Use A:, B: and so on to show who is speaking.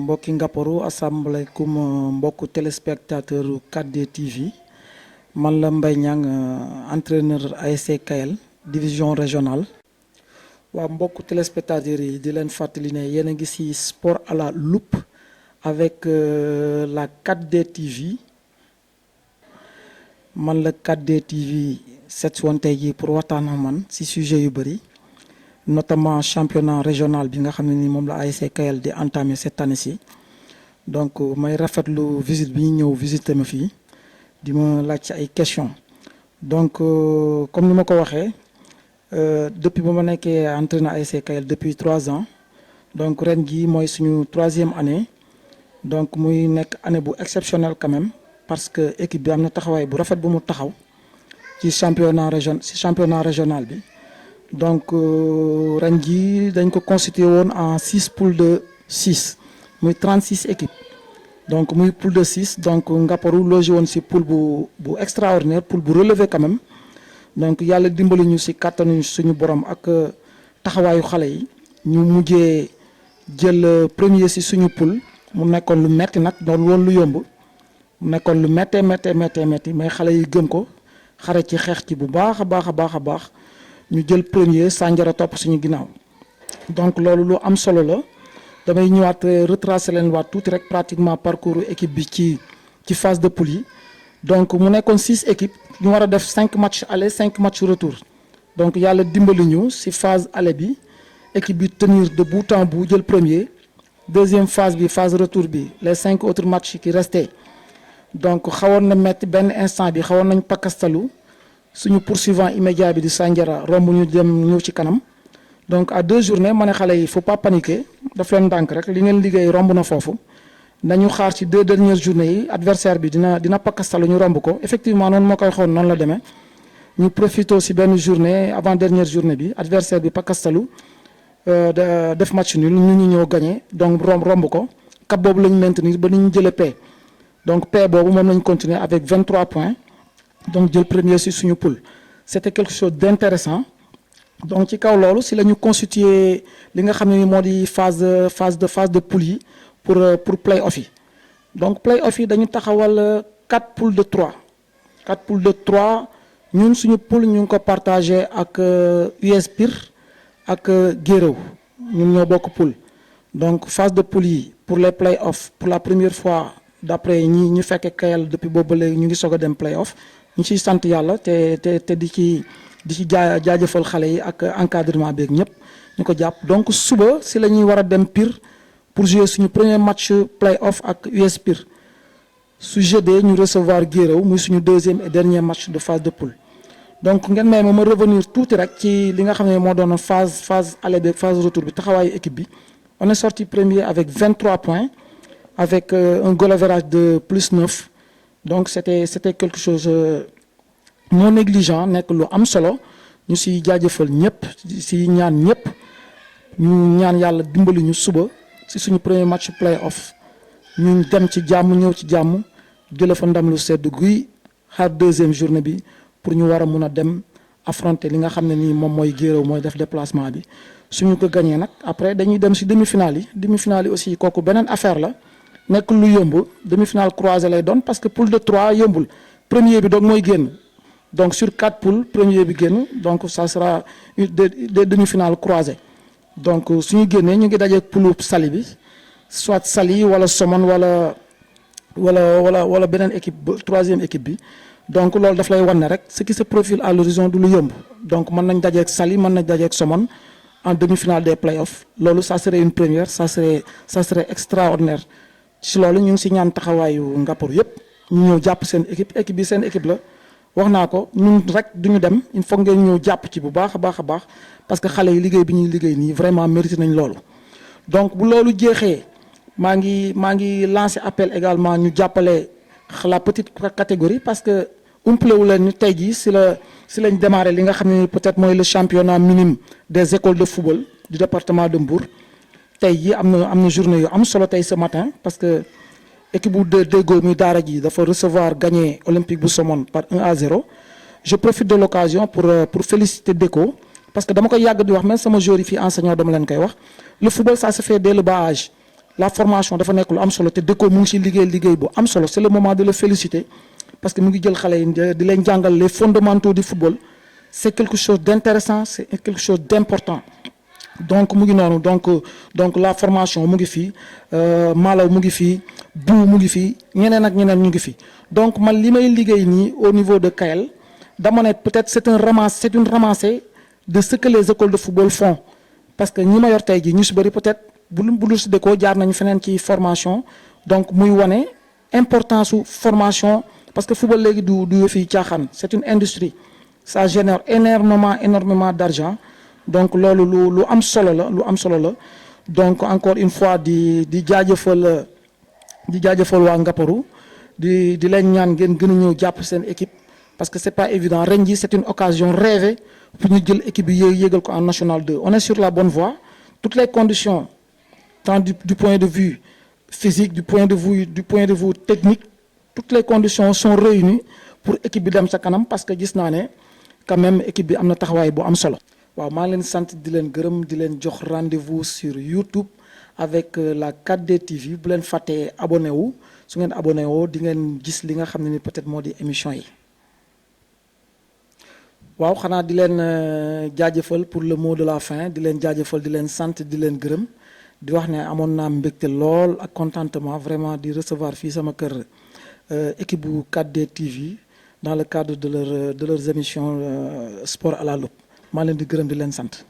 A: mbokki Ngaparou asalaamaaleykum mbokku téléspectateur 4D TV man la Mbaye Niang entraîneur ASC Kayel division régionale. waaw mbokku téléspectateurs yi di leen fàttali ne yéen a ngi ci sport à la loupe avec la 4D TV man la 4D TV seet si woon tey jii pour waxtaan ak man ci sujet yu bëri. Notamment championnat régional bi nga xam ne ni moom la ASC Kayel di entamer cette année-ci donc may rafetlu visite bi ñu ñëw visiter ma fii di ma laaj ci ay questions donc comme ni ma ko waxee depuis ba ma nekkee entraîneur ASC Kayel depuis 3 ans donc ren jii mooy suñu 3e année donc muy nekk année bu exceptionnelle quand même parce que équipe bi am na taxawaay bu rafet bu mu taxaw ci championnat régional bi. donc ren jii dañ ko constitué woon en 6 poules de 6 muy 36 équipes donc muy poule de 6 donc Ngaparou logé woon ci poule bu extraordinaire poule bu relevé quand même donc yàlla dimbali ñu ci kàttanu suñu borom ak taxawaayu xale yi ñu mujjee jël premier ci suñu poule mu nekkoon lu metti nag doon woon lu yomb mu nekkoon lu méttee mais xale yi gëm ko xare ci xeex ci bu baax a baax. ñu jël premier Sandiara topp suñu ginnaaw donc loolu lu am solo la damay ñëwaat retracer leen waat tuuti rek pratiquement parcours équipe bi ci phase de poule yi donc mu nekkoon 6 équipes ñu war a def 5 matchs aller 5 matchs retour donc yàlla dimbali ñu ci phase aller bi équipe bi tenir de bout en bout jël premier deuxième phase bi phase retour bi les 5 autres matchs qui restaient donc xawoon na metti benn instant bi xawoon nañ pakastalu suñu poursuivant immédiat bi di Sandiara romb ñu dem ñëw ci kanam donc à 2 journées ma ne xale yi faut pas paniquer daf leen ndànk rek li ngeen liggéey romb na foofu nañu xaar ci 2 dernières journées yi adversaire bi dina pakkastalu ñu romb ko effectivement noonu moo koy xoon noonu la demee ñu profité ci benn journée avant dernière journée bi adversaire bi pakkastalu def match nul ñu ñëw gagné donc romb ko cap boobu lañu maintenir ba ni ñu jëlee paie donc paie boobu moom lañu continuer avec 23 points. donc jël premier ci suñu poule c'était quelque chose d'intéressant donc ci kaw loolu ci la ñu constituer li nga xam ne moo di phase de poule yi pour play-off yi donc play-off yi dañu taxawal 4 poules de 3 ñun suñu poule ñu ngi ko partagé ak US Pire ak Guéréo ñun ñoo bokk poule donc phase de poule yi pour les play-off pour la première fois d'après ñu fekkee Kayel depuis boobu léegi ñu ngi soog a dem play-off ñu ciy sant yàlla te di ci jaajëfal xale yi ak encadrement beeg ñëpp ñu ko jàpp donc suba si la ñuy war a dem Pire pour jouer suñu premier match play-off ak US Pire su jeudi ñu recevoir Guéréo muy suñu 2e et dernier match de phase de poule donc ngeen may ma revenir tuuti rek ci li nga xam ne moo doon phase aller bi phase retour bi taxawaayu équipe bi on est sorti premier avec 23 points avec un goal average de +9. donc c'était quelque chose non négligent nekk lu am solo ñu ci jaajëfal ñëpp ci ñaan ñëpp ñu ñaan yàlla dimbali ñu suba ci suñu premier match play-off ñu dem ci jàmm ñëw ci jàmm jële fa ndam lu sedd guy xaar 2e journée bi pour ñu war a mun a dem affronter li nga xam ne nii moom mooy Guéréo mooy def déplacement bi suñu ko gagné nag après dañuy dem ci demi-finale yi aussi kooku beneen affaire la. nekk lu yomb demi-finale croisée lay doon parce que poule de 3 yombul premier bi donc mooy génn donc sur 4 poules premier bi génn donc ça sera des demi-finales croisées donc suñu génnee ñu ngi dajeeg poule Saly bi soit Saly wala Somone wala beneen équipe 3e équipe bi donc loolu daf lay wan ne rek ce qui se profile à l'horizon du lu yomb donc mën nañ dajeeg Saly mën nañ dajeeg Somone en demi-finale des play-offs loolu ça serait une première ça serait extraordinaire. ci loolu ñu ngi ci ñaan taxawaayu Ngaparou yëpp ñu ñëw jàpp seen équipe bi seen équipe la wax naa ko ñun rek duñu dem il faut ngeen ñëw jàpp ci bu baax a baax parce que xale yi liggéey bi ñuy liggéey nii vraiment mérité nañ loolu. donc bu loolu jeexee maa ngi lancé appel également ñu jàppale la petite catégorie parce que umpalewu leen ni tey jii ci lañ démarré li nga xam ne peut-être mooy le championnat minime des écoles de football du département de Mbour. tey jii am na journée yu am solo tey ce matin parce que équipe bu déggoo muy daara ji dafa recevoir gagné Olympique bu Somone par 1-0 je profite de l'occasion pour féliciter Déco parce que dama koy yàgg di wax même sama joueur yi fii enseignant dama leen koy wax le football ça se fait dès le bas âge la formation dafa nekk lu am solo te Deco mu ngi ci liggéey bu am solo c'est le moment de le féliciter parce que mu ngi jël xale yi di leen jàngal les fondamentaux du football c'est quelque chose d'intéressant c'est quelque chose d'important donc mu ngi noonu donc la formation mu ngi fii Malaw mu ngi fii Bou mu ngi fii ñeneen ak ñeneen ñu ngi fii donc man li may liggéey nii au niveau de Kayel dama ne peut-être c'est une ramassée de ce que les écoles de football font parce que ñi ma yor tey jii ñu si bëri peut-être bu si Deco jaar nañu feneen ci formation donc muy wane importance su formation parce que football léegi du fi caaxaan c'est une industrie ça génère énormément d'argent donc loolu lu am solo la donc encore une fois di jaajëfal waa Ngaparou di leen ñaan ngeen gën a ñëw jàpp seen équipe parce que c'est pas évident ren ji c'est une occasion rêvée pour ñu jël équipe bi yéegal ko en national 2 on est sur la bonne voie toutes les conditions tant du point de vue physique du point de vue technique toutes les conditions sont réunies pour équipe bi dem sa kanam parce que gis naa ne quand même équipe bi am na taxawaay bu am solo. waaw maa ngi leen sant di leen gërëm di leen jox rendez-vous sur YouTube avec la 4D TV bu leen fàttee abonné wu su ngeen abonné woo di ngeen gis li nga xam ne ni peut-être moo di émission yi. waaw xanaa di leen jaajëfal pour le mot de la fin di leen jaajëfal di leen sant di leen gërëm di wax ne amoon naa mbégte lool ak contentement vraiment di recevoir fii sama kër équipe bu 4D TV dans le cadre de leurs émissions sport à la loupe maa leen di gërëm di leen sant.